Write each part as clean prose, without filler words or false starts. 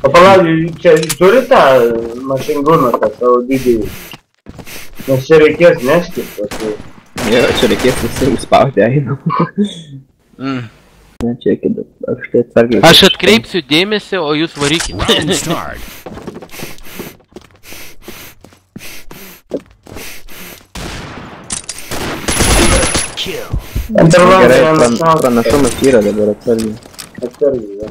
O palauk, čia turi tą mašingūną, tą savo didįjį. Nes čia reikės nešti. Jo, čia reikės visi užspausti, einu. Ne, čia kida, aš tai atsargiai. Aš atkreipsiu dėmesį, o jūs varykite. Gerai, pranašumas yra dabar atsargiai. Atsargiai, jo.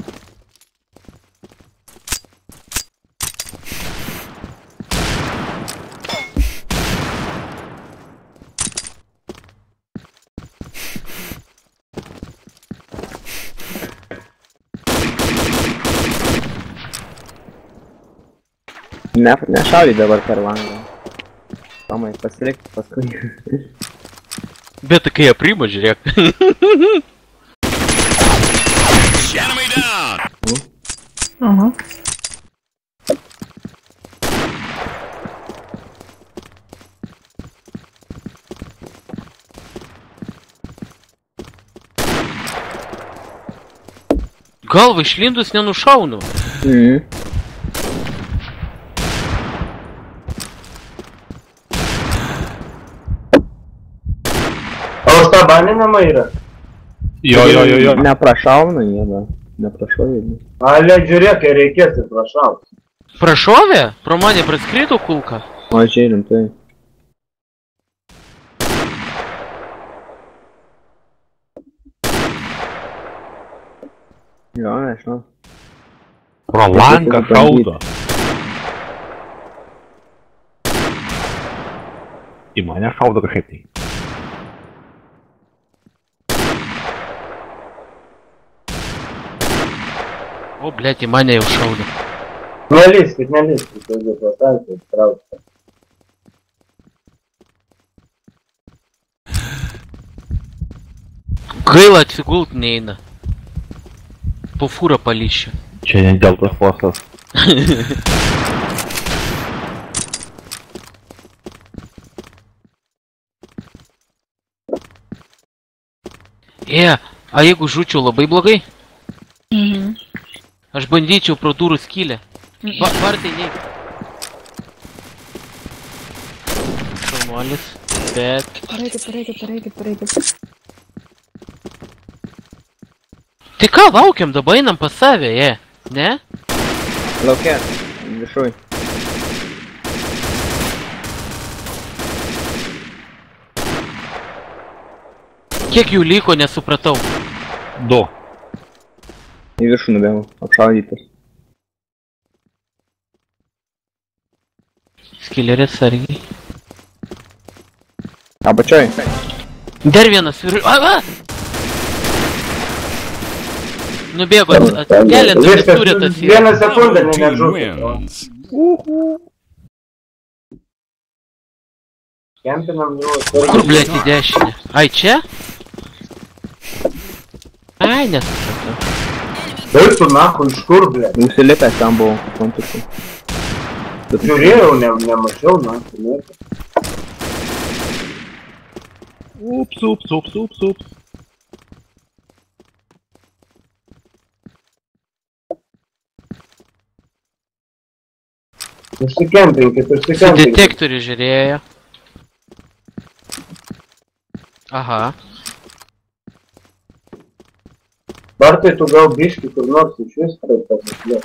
Nešaudyk dabar per langą. Tomai, pasilikti paskui. Bet kai aprimo, žiūrėk. Aha. Galva išlindus nenušaunu. Baninama yra? Jo. Neprašauna jie, da. Neprašovė. Ale, žiūrėk, kai reikės ir prašaus. Prašovė? Pro mane praskrydo kulka? O, žiūrim, tai. Jo, nežinau. Pro langą šaudo. Į mane šaudo kažkaip tai. O, blėt, į mane jau šaudo. Nelyskit, daugiau pasakyti, traukti. Gaila atsigult neina. Po fūrą palyšė. Čia ne dėl tos postas. A jeigu žūčiau labai blogai? Aš bandyčiau pro durų skylę. Vartai neik. Šalmuolis, bet... Pareikit. Tai ką, laukiam, dabar einam pas save, ne? Laukia, viršui. Kiek jų liko, nesupratau. 2. Į viršų nubėgau, apšaudytas. Skillerės sargiai. Apačioj. Dar vienas viršų. Nubėgo, keliant turi tas yra. Vieną sekundę nežūtų. Kempinam jau. Kur, blėt, į dešinę? Ai, čia? Ai, nesupratau. Tai tu nahu iš kur, blėt? Nusilipęs tam buvo, kontuku. Žiūrėjau, nemačiau, nahu. Ups. Užsikempinkit. Su detektoriu žiūrėjo. Aha. Bartai, tu gal biški kur nors iš vis pasislėp.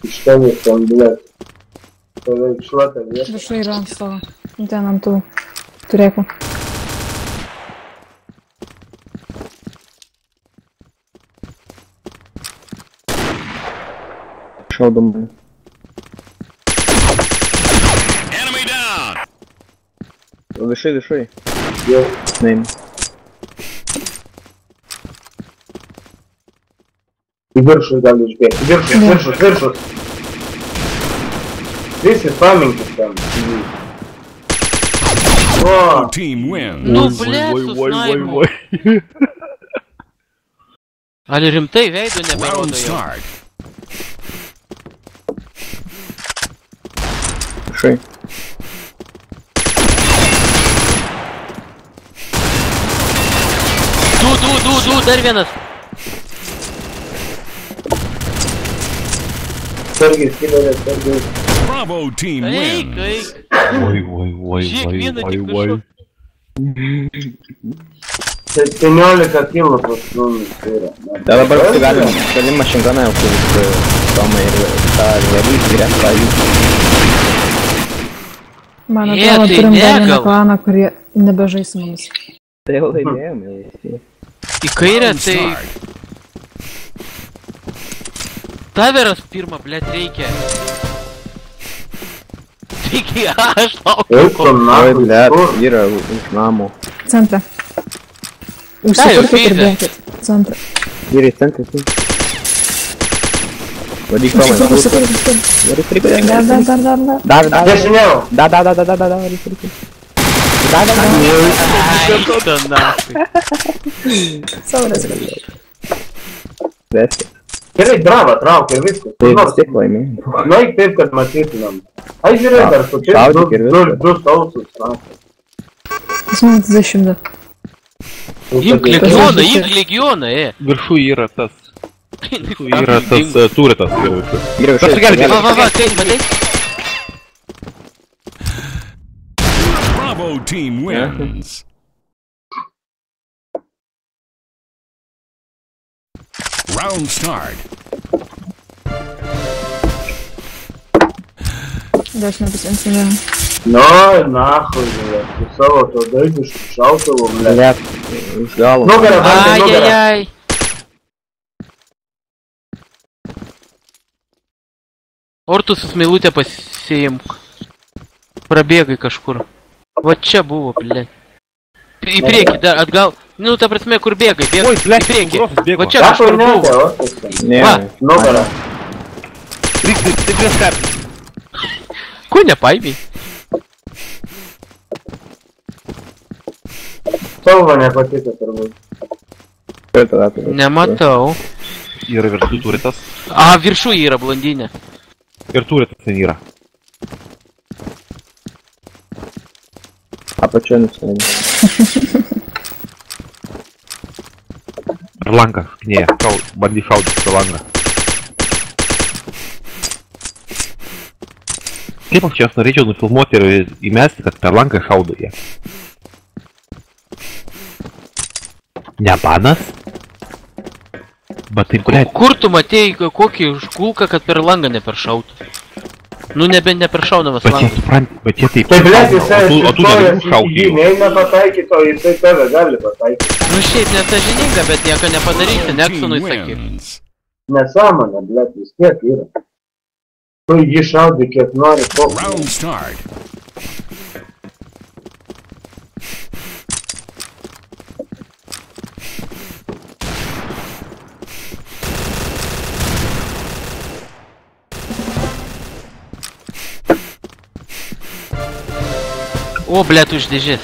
Iš tavęs ten, blėt. Tave išlatą vietą. Viršai yra ant savo. Ten ant tų turėkų. Šaudomai. Viršai. Jau. Neim. Į viršų gali išbėgti. Viršus. Visi paminkit ten. O! Nu, blėt, su snaimu. Ar rimtai veido neberodo jau? Viršai. Du, dar vienas. atsargiai, skileriai, atsargiai. Bravo team Eik, wins. eik. Oi. 17 kilų pas mumis yra. Tai dabar visi galim mašinganą jau kuris Tomą ir tą vėlį skirias tą jų. Man Jie, atrodo, tai turim dar vieną negal. klaną, kurie nebežais su mumis. Tai jau laimėjom jau visi. Į kairę tai... Taveras pirmą, blėt, reikia. Taigi, aš laukiu. Eik, Oi, nahui, blėt, kur? yra už namo. Centre. Užsipirkit ir bėkit. Centre. Vyrai centras. Vadyk Tomai. Užsipirkit. Varyk pribėdėk. Dar. Dešiniau. Varyk pribėdėk. Šitą nahui. Saurės. Vesti. Gerai, drava, traukia viskas. Tai vis tiek laimėjom. Nueik taip, kad matytumėm. Ai, žiūrėk, dar su čia Šaudyk ir viskas. du sausus. traukia. Jis man 30. Imk legioną, Viršų yra tas turitas. Geriau Tas sugelbė. Va, kaip, matai? Bravo team wins. Round start. Dešinę pasiimsime. Nu, nahui, su savo to daigišku šautuvu, blė. Blėt, iš galo. Nugarą, bandai, nugarą. Ai. Ortusus meilutę pasiimk. Prabėgai kažkur. Va čia buvo, blė. Į priekį, dar atgal. Nu, ta prasme, kur bėgai, Oi, bėgai. blėt, Į priekį. Grosas bėgo. Va čia Sako, kažkur ne, buvo. ortusas. Ne, Va. Nugarą. Tai prieš kartą. Ko nepaimiai? Spalva nepatiko turbūt. Nematau. Yra viršų turitas. A, viršų yra blondinė. Ir turitas ten yra. Apačio nusileidė. Per langą škinėja. Bandy šaudyti per langą. Kaip aš čia norėčiau nufilmuoti ir įmesti, kad per langą šaudo jie. Ne banas? Bet taip, blėt. Kur tu matėjai kokį užkulką, kad per langą neperšautų? Nu, neperšaudamas Bet jie langas. suprant, bet jie taip Tai blėt, šaudo, jisai o tu negali šauti jį jų. neina pataikyti, o jisai tave gali pataikyti. Nu, šiaip nesažininga, bet nieko nepadarysi, Team Nexonui sakyk. wins. Nesąmonė, blėt, vis tiek yra. Tu jį šaudai kiek nori, Round start. O, blėt, už dėžės.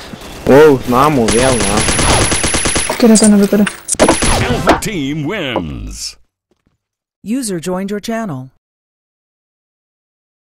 O, už namų, vėl namų. Kirito nebeturi. Alpha team wins. User joined your channel.